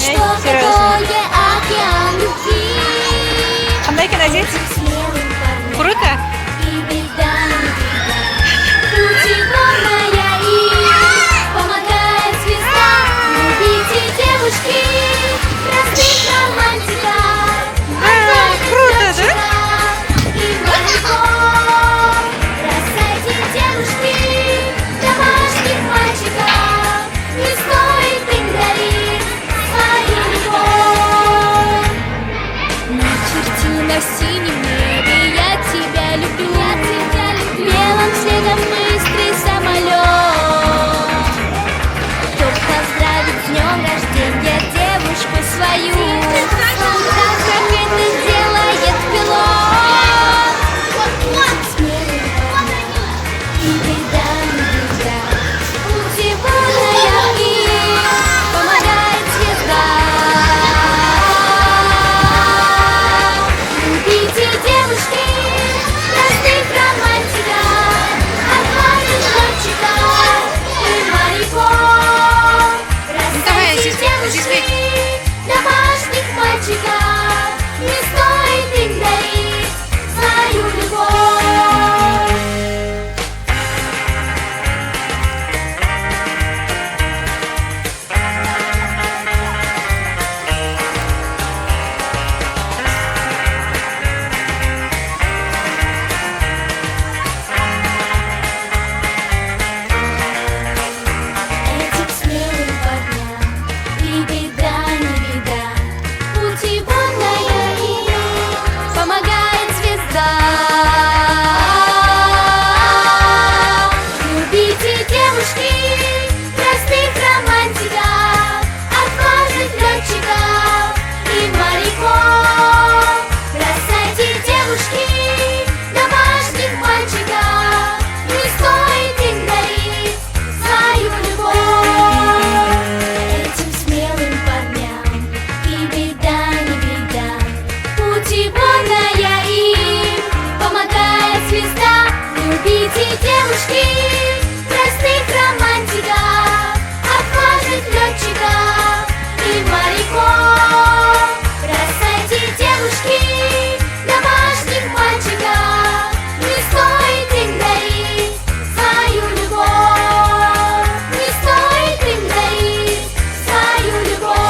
Что такое океан любви? Қандай екен әже? Смелым парням Круто? и беда не беда. Путеводная им помогает звезда. Любите девушки, простых романтика. Круто, да? И моряков. Бросайте девушки, домашних мальчиков. Не стоит им дарить свою любовь. Начерти на синем небе, я тебя люблю. Белым снегом быстрый самолет. Кто поздравит с днем рождения девушку свою? Так как это делает пилот. Смелый парень, и беда не беда. Путеводная им помогает звезда. Любите девушки, простых романтиков, отважных летчиков и моряков. Давай, Бросайте здесь девушки, домашних мальчиков. Не стоит им дарить свою любовь. Этим смелым парням и беда не беда. Путеводная им помогает звезда. Любите девушки, простых романтиков, отважных летчиков и моряков. Бросайте девушки, домашних мальчиков. Не стоит им дарить свою любовь. Этим смелым парням и беда не беда. Путеводная им помогает звезда. Любите девушки, простых романтиков, отважных летчиков и моряков. Бросайте девушки, домашних мальчиков. Не стоит им дарить свою любовь. Не стоит им дарить свою любовь.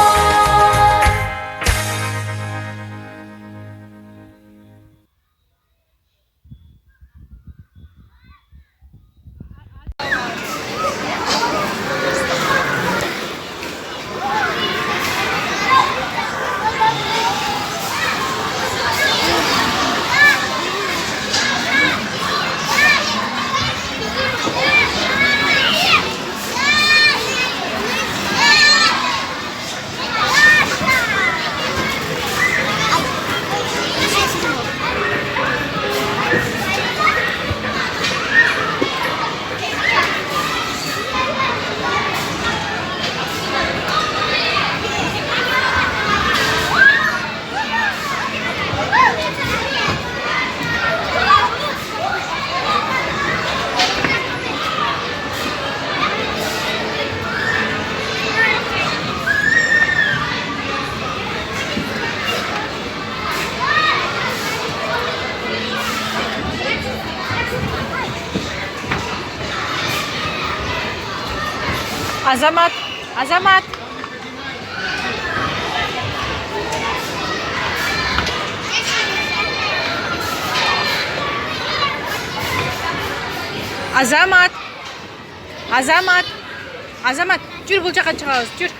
Азамат, Азамат. Азамат. Азамат. Азамат, жүр бұл жаққа шығамыз, жүр.